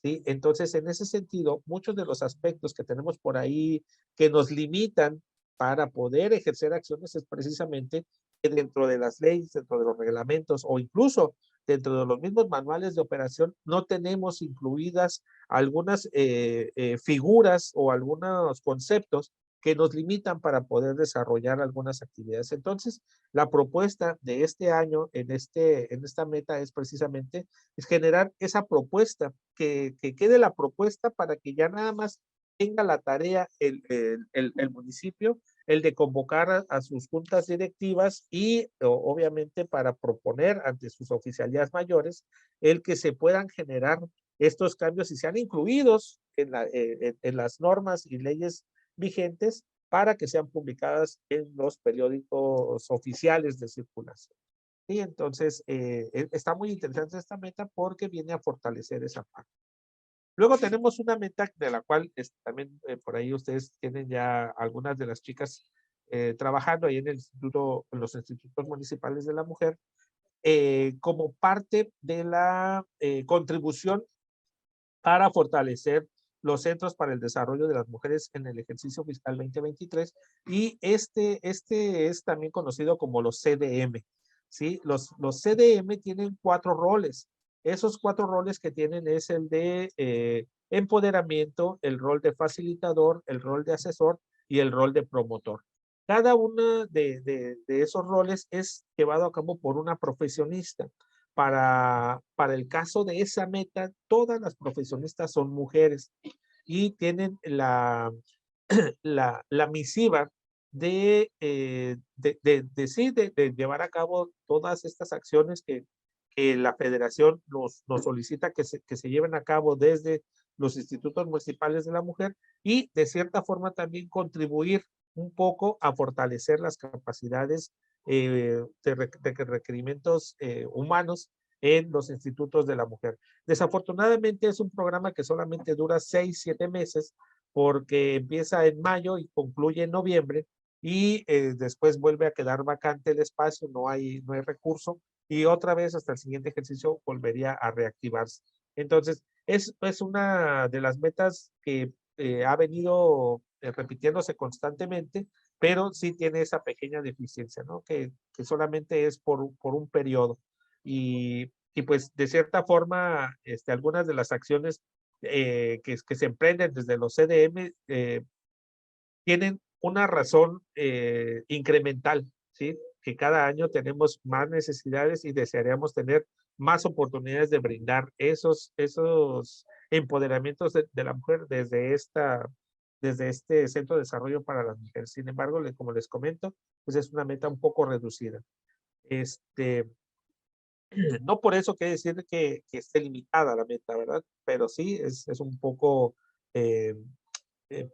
[SPEAKER 3] ¿sí? Entonces, en ese sentido, muchos de los aspectos que tenemos por ahí que nos limitan para poder ejercer acciones es precisamente que dentro de las leyes, dentro de los reglamentos o incluso dentro de los mismos manuales de operación no tenemos incluidas algunas figuras o algunos conceptos que nos limitan para poder desarrollar algunas actividades. Entonces, la propuesta de este año en esta meta es precisamente generar esa propuesta, que quede la propuesta para que ya nada más tenga la tarea el municipio, el de convocar a sus juntas directivas y obviamente para proponer ante sus oficialías mayores el que se puedan generar estos cambios y sean incluidos en las normas y leyes vigentes para que sean publicadas en los periódicos oficiales de circulación. Y entonces está muy interesante esta meta porque viene a fortalecer esa parte. Luego tenemos una meta de la cual también por ahí ustedes tienen ya algunas de las chicas trabajando ahí en los institutos municipales de la mujer, como parte de la contribución para fortalecer los centros para el desarrollo de las mujeres en el ejercicio fiscal 2023, y este es también conocido como los CDM, ¿sí? Los CDM tienen 4 roles. Esos 4 roles que tienen es el de empoderamiento, el rol de facilitador, el rol de asesor y el rol de promotor. Cada uno de esos roles es llevado a cabo por una profesionista. Para el caso de esa meta, todas las profesionistas son mujeres y tienen la misiva de llevar a cabo todas estas acciones que la federación nos solicita que se lleven a cabo desde los institutos municipales de la mujer y de cierta forma también contribuir un poco a fortalecer las capacidades de requerimientos humanos en los institutos de la mujer. Desafortunadamente es un programa que solamente dura 6, 7 meses porque empieza en mayo y concluye en noviembre y después vuelve a quedar vacante el espacio, no hay recurso y otra vez hasta el siguiente ejercicio volvería a reactivarse. Entonces, es una de las metas que ha venido repitiéndose constantemente, pero sí tiene esa pequeña deficiencia, ¿no? Que solamente es por un periodo. Y pues de cierta forma, algunas de las acciones que se emprenden desde los CDM tienen una razón incremental, ¿sí? Que cada año tenemos más necesidades y desearíamos tener más oportunidades de brindar esos empoderamientos de la mujer desde este Centro de Desarrollo para las Mujeres. Sin embargo, como les comento, pues es una meta un poco reducida. No por eso quiere decir que esté limitada la meta, ¿verdad? Pero sí es un poco eh, eh,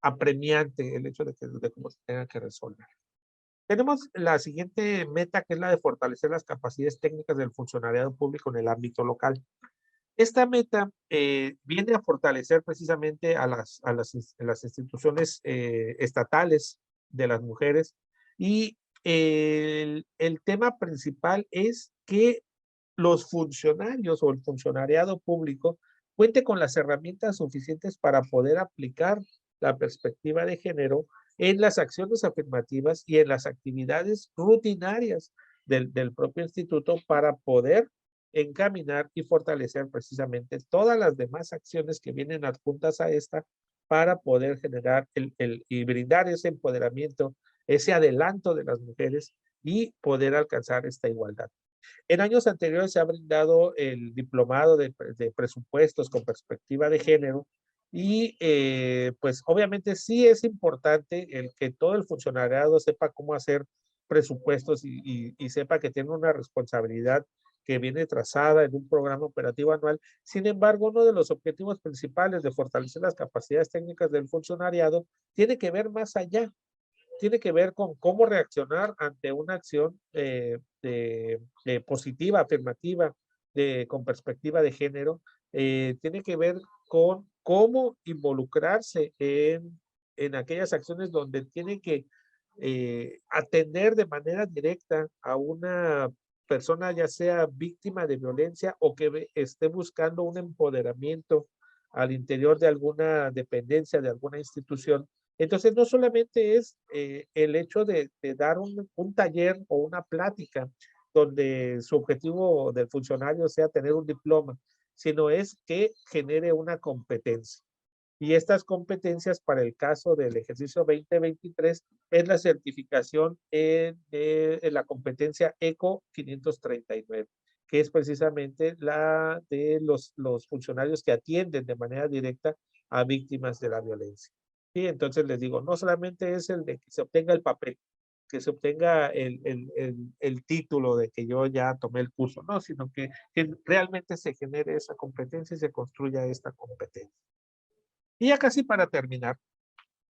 [SPEAKER 3] apremiante el hecho de cómo se tenga que resolver. Tenemos la siguiente meta, que es la de fortalecer las capacidades técnicas del funcionariado público en el ámbito local. Esta meta viene a fortalecer precisamente a las instituciones estatales de las mujeres y el tema principal es que los funcionarios o el funcionariado público cuente con las herramientas suficientes para poder aplicar la perspectiva de género en las acciones afirmativas y en las actividades rutinarias del propio instituto para poder encaminar y fortalecer precisamente todas las demás acciones que vienen adjuntas a esta para poder generar y brindar ese empoderamiento, ese adelanto de las mujeres y poder alcanzar esta igualdad. En años anteriores se ha brindado el diplomado de presupuestos con perspectiva de género y pues obviamente sí es importante el que todo el funcionariado sepa cómo hacer presupuestos y sepa que tiene una responsabilidad que viene trazada en un programa operativo anual. Sin embargo, uno de los objetivos principales de fortalecer las capacidades técnicas del funcionariado tiene que ver más allá, tiene que ver con cómo reaccionar ante una acción positiva, afirmativa, con perspectiva de género. Tiene que ver con cómo involucrarse en aquellas acciones donde tiene que atender de manera directa a una persona, ya sea víctima de violencia o que esté buscando un empoderamiento al interior de alguna dependencia, de alguna institución. Entonces, no solamente es el hecho de dar un taller o una plática donde su objetivo del funcionario sea tener un diploma, sino es que genere una competencia. Y estas competencias para el caso del ejercicio 2023 es la certificación de la competencia ECO 539, que es precisamente la de los funcionarios que atienden de manera directa a víctimas de la violencia. Y entonces les digo, no solamente es el de que se obtenga el papel, que se obtenga el título de que yo ya tomé el curso, no, sino que realmente se genere esa competencia y se construya esta competencia. Y ya casi para terminar,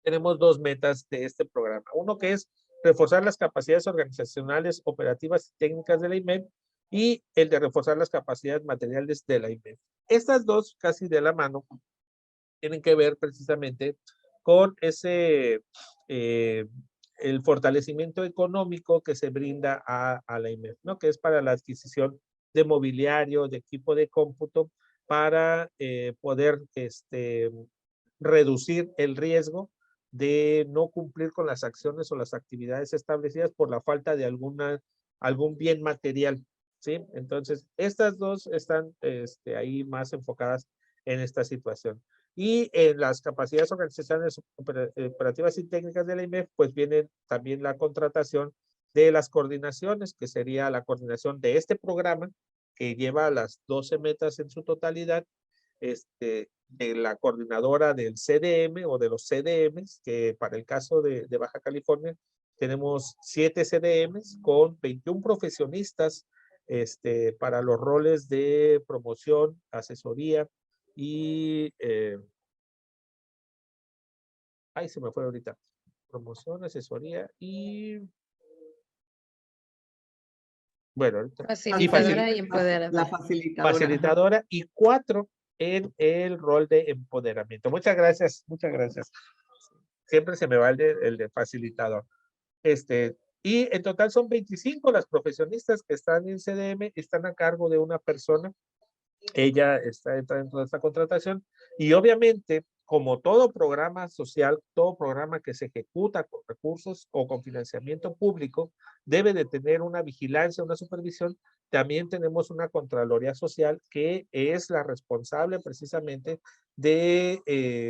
[SPEAKER 3] tenemos dos metas de este programa. Uno que es reforzar las capacidades organizacionales, operativas y técnicas de la IMED y el de reforzar las capacidades materiales de la IMED. Estas dos casi de la mano tienen que ver precisamente con el fortalecimiento económico que se brinda a la IMED, ¿no? Que es para la adquisición de mobiliario, de equipo de cómputo, para poder reducir el riesgo de no cumplir con las acciones o las actividades establecidas por la falta de algún bien material, ¿sí? Entonces, estas dos están ahí más enfocadas en esta situación. Y en las capacidades organizacionales operativas y técnicas de la IMEF, pues viene también la contratación de las coordinaciones, que sería la coordinación de este programa, que lleva las 12 metas en su totalidad, de la coordinadora del CDM o de los CDMs, que para el caso de Baja California tenemos 7 CDMs con 21 profesionistas para los roles de promoción, asesoría, y ahí se me fue ahorita. Promoción, asesoría y bueno, ahorita. Y
[SPEAKER 4] Facilitadora y empoderadora.
[SPEAKER 5] La facilitadora. Ajá.
[SPEAKER 3] facilitadora y 4 en el rol de empoderamiento. Muchas gracias, muchas gracias. Siempre se me va el de facilitador. Y en total son 25 las profesionistas que están en CDM, están a cargo de una persona. Ella está dentro de esta contratación y obviamente, como todo programa social, todo programa que se ejecuta con recursos o con financiamiento público, debe de tener una vigilancia, una supervisión. También tenemos una Contraloría Social que es la responsable precisamente de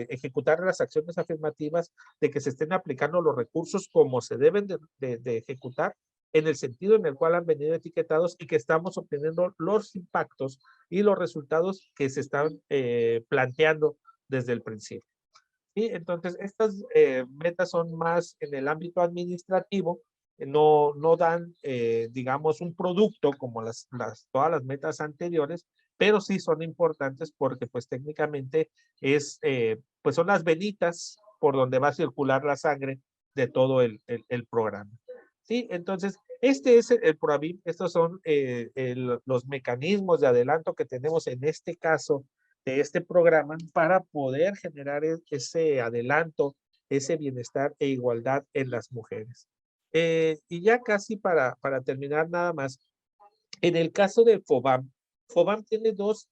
[SPEAKER 3] ejecutar las acciones afirmativas, de que se estén aplicando los recursos como se deben de ejecutar, en el sentido en el cual han venido etiquetados y que estamos obteniendo los impactos y los resultados que se están planteando desde el principio. Y entonces estas metas son más en el ámbito administrativo, no dan, digamos, un producto como todas las metas anteriores, pero sí son importantes porque pues técnicamente pues son las venitas por donde va a circular la sangre de todo el programa. Sí, entonces este es el PROAVIM, estos son los mecanismos de adelanto que tenemos en este caso de este programa para poder generar ese adelanto, ese bienestar e igualdad en las mujeres. Y ya casi para terminar nada más, en el caso de FOBAM, FOBAM tiene dos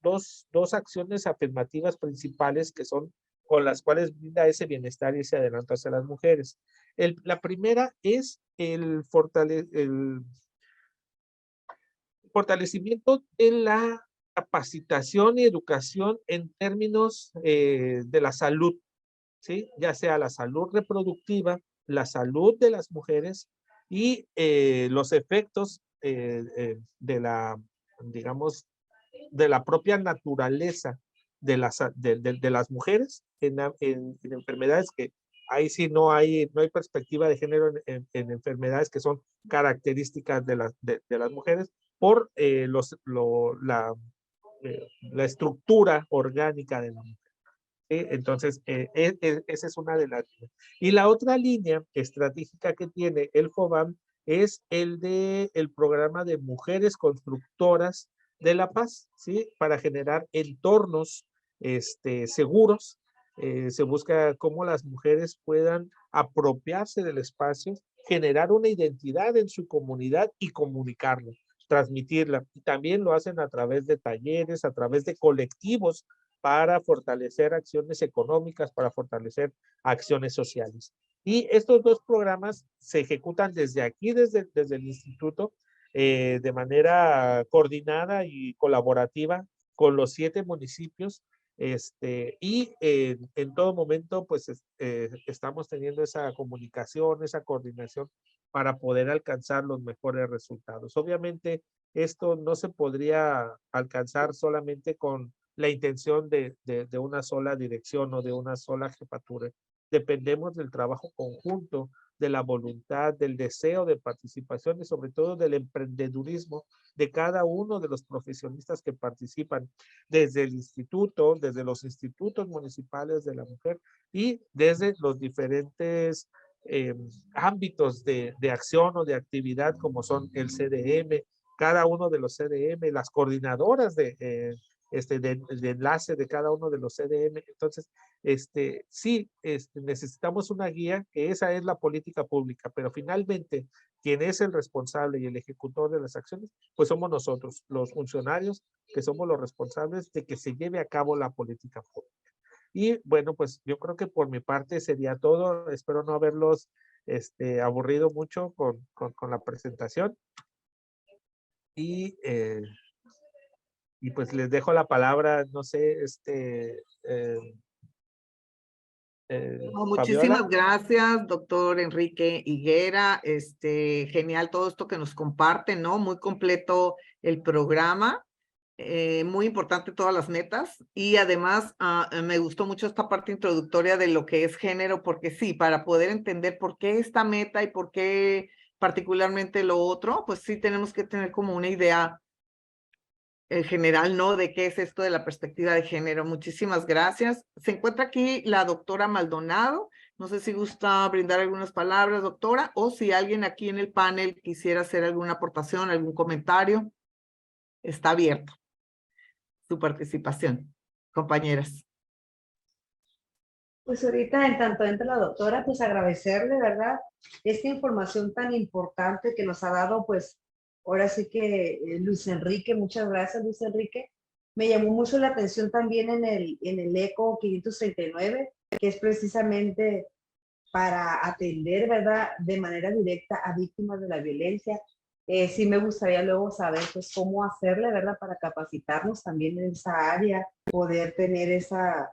[SPEAKER 3] acciones afirmativas principales que son con las cuales brinda ese bienestar y ese adelanto hacia las mujeres. La primera es el fortalecimiento de la capacitación y educación en términos de la salud, ¿sí? Ya sea la salud reproductiva, la salud de las mujeres y los efectos de la, digamos, de la propia naturaleza de las mujeres en enfermedades que ahí sí no hay perspectiva de género en enfermedades que son características de las mujeres por la estructura orgánica de la mujer. Entonces, esa es una de las líneas. Y la otra línea estratégica que tiene el FOBAM es el programa de mujeres constructoras de la paz, ¿sí? Para generar entornos seguros. Se busca cómo las mujeres puedan apropiarse del espacio, generar una identidad en su comunidad y comunicarlo, transmitirla. Y también lo hacen a través de talleres, a través de colectivos para fortalecer acciones económicas, para fortalecer acciones sociales. Y estos dos programas se ejecutan desde aquí, desde el instituto, de manera coordinada y colaborativa con los 7 municipios, y en todo momento pues estamos teniendo esa comunicación, esa coordinación para poder alcanzar los mejores resultados. Obviamente esto no se podría alcanzar solamente con la intención de una sola dirección o de una sola jefatura. Dependemos del trabajo conjunto, de la voluntad, del deseo de participación y sobre todo del emprendedurismo de cada uno de los profesionistas que participan desde el instituto, desde los institutos municipales de la mujer y desde los diferentes ámbitos de acción o de actividad como son el CDM, cada uno de los CDM, las coordinadoras de enlace de cada uno de los CDM. Entonces, sí, necesitamos una guía, que esa es la política pública, pero finalmente quien es el responsable y el ejecutor de las acciones, pues somos nosotros, los funcionarios, que somos los responsables de que se lleve a cabo la política pública. Y bueno, pues yo creo que por mi parte sería todo. Espero no haberlos aburrido mucho con la presentación. Y pues les dejo la palabra, no sé,
[SPEAKER 5] muchísimas
[SPEAKER 3] Fabiola.
[SPEAKER 5] gracias, doctor Enrique Higuera. Genial todo esto que nos comparten, ¿no? Muy completo el programa. Muy importante todas las metas y además me gustó mucho esta parte introductoria de lo que es género, porque sí, para poder entender por qué esta meta y por qué particularmente lo otro, pues sí tenemos que tener como una idea general, ¿no? De qué es esto de la perspectiva de género. Muchísimas gracias. Se encuentra aquí la doctora Maldonado. No sé si gusta brindar algunas palabras, doctora, o si alguien aquí en el panel quisiera hacer alguna aportación, algún comentario. Está abierto su participación, compañeras.
[SPEAKER 4] Pues ahorita, en tanto entre la doctora, pues agradecerle, ¿verdad? Esta información tan importante que nos ha dado, pues, ahora sí que Luis Enrique, muchas gracias, Luis Enrique. Me llamó mucho la atención también en el ECO 539, que es precisamente para atender, ¿verdad?, de manera directa a víctimas de la violencia. Sí me gustaría luego saber, pues, cómo hacerle, ¿verdad?, para capacitarnos también en esa área, poder tener esa,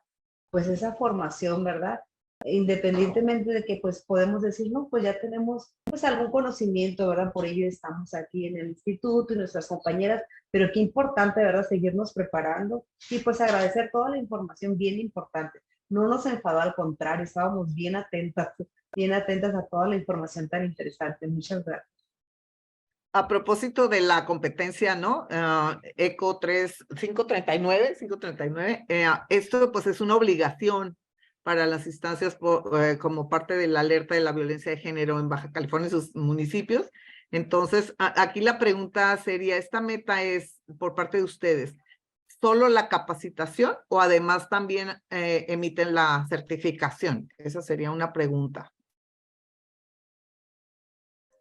[SPEAKER 4] pues, esa formación, ¿verdad? Independientemente de que, pues, podemos decir, no, pues ya tenemos, pues, algún conocimiento, ¿verdad? Por ello estamos aquí en el instituto y nuestras compañeras, pero qué importante, ¿verdad?, seguirnos preparando y, pues, agradecer toda la información bien importante. No nos enfadó, al contrario, estábamos bien atentas a toda la información tan interesante. Muchas gracias.
[SPEAKER 5] A propósito de la competencia, ¿no? ECO 539, esto pues es una obligación para las instancias como parte de la alerta de la violencia de género en Baja California y sus municipios. Entonces, aquí la pregunta sería, ¿esta meta es por parte de ustedes solo la capacitación o además también emiten la certificación? Esa sería una pregunta.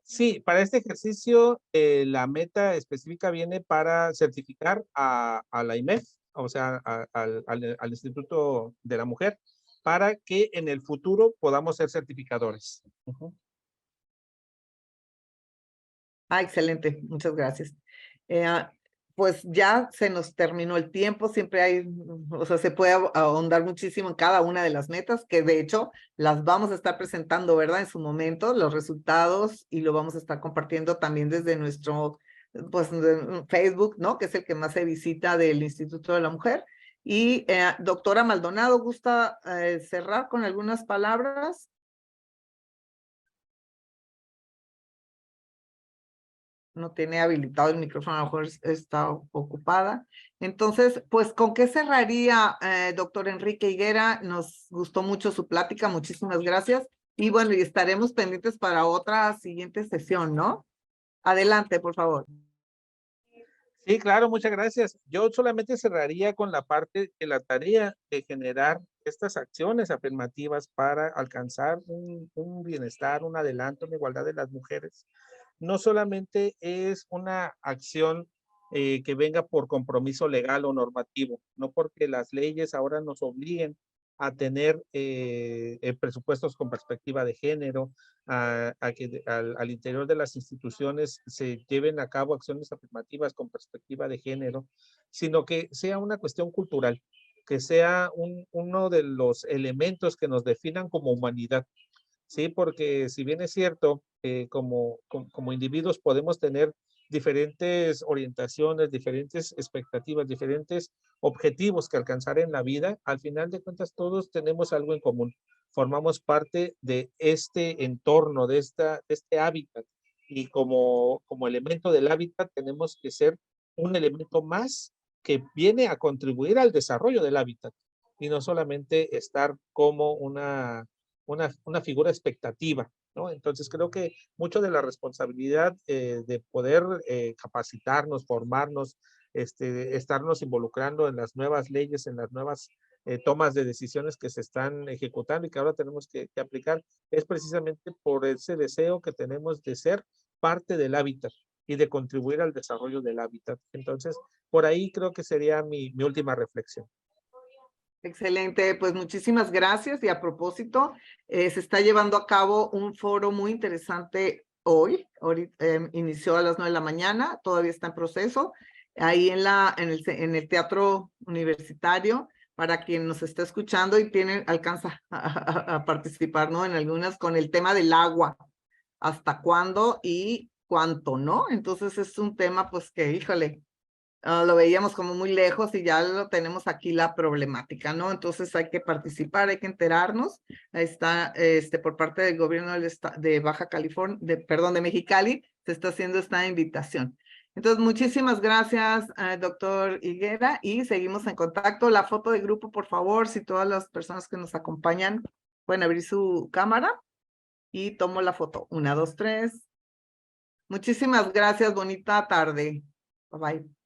[SPEAKER 3] Sí, para este ejercicio la meta específica viene para certificar a la IMEF, o sea, al Instituto de la Mujer, para que en el futuro podamos ser certificadores.
[SPEAKER 5] Excelente, muchas gracias. Pues ya se nos terminó el tiempo, siempre hay, o sea, se puede ahondar muchísimo en cada una de las metas, que de hecho las vamos a estar presentando, ¿verdad? En su momento, los resultados, y lo vamos a estar compartiendo también desde nuestro, pues, Facebook, ¿no? Que es el que más se visita del Instituto de la Mujer. Y doctora Maldonado, ¿gusta cerrar con algunas palabras? No tiene habilitado el micrófono, a lo mejor está ocupada. Entonces, pues, ¿con qué cerraría, doctor Enrique Higuera? Nos gustó mucho su plática, muchísimas gracias. Y bueno, y estaremos pendientes para otra siguiente sesión, ¿no? Adelante, por favor.
[SPEAKER 3] Sí, claro, muchas gracias. Yo solamente cerraría con la parte de la tarea de generar estas acciones afirmativas para alcanzar un bienestar, un adelanto, una igualdad de las mujeres. No solamente es una acción que venga por compromiso legal o normativo, no porque las leyes ahora nos obliguen a tener presupuestos con perspectiva de género, a que al interior de las instituciones se lleven a cabo acciones afirmativas con perspectiva de género, sino que sea una cuestión cultural, que sea uno de los elementos que nos definan como humanidad. Sí, porque si bien es cierto, como individuos podemos tener diferentes orientaciones, diferentes expectativas, diferentes objetivos que alcanzar en la vida, al final de cuentas todos tenemos algo en común. Formamos parte de este entorno, de este hábitat, y como elemento del hábitat tenemos que ser un elemento más que viene a contribuir al desarrollo del hábitat y no solamente estar como una figura expectativa, ¿no? Entonces creo que mucho de la responsabilidad de poder capacitarnos, formarnos, estarnos involucrando en las nuevas leyes, en las nuevas tomas de decisiones que se están ejecutando y que ahora tenemos que aplicar, es precisamente por ese deseo que tenemos de ser parte del hábitat y de contribuir al desarrollo del hábitat. Entonces, por ahí creo que sería mi última reflexión.
[SPEAKER 5] Excelente, pues muchísimas gracias. Y a propósito, se está llevando a cabo un foro muy interesante hoy. Ahorita, inició a las 9 de la mañana, todavía está en proceso, ahí en el Teatro Universitario, para quien nos está escuchando y alcanza a participar, ¿no? En algunas con el tema del agua, hasta cuándo y cuánto, ¿no? Entonces es un tema, pues, que, híjole, lo veíamos como muy lejos y ya lo tenemos aquí la problemática, ¿no? Entonces hay que participar, hay que enterarnos. Ahí está, por parte del gobierno de Baja California, de Mexicali, se está haciendo esta invitación. Entonces, muchísimas gracias, doctor Higuera, y seguimos en contacto. La foto de grupo, por favor, si todas las personas que nos acompañan pueden abrir su cámara y tomo la foto. 1, 2, 3. Muchísimas gracias, bonita tarde. Bye bye.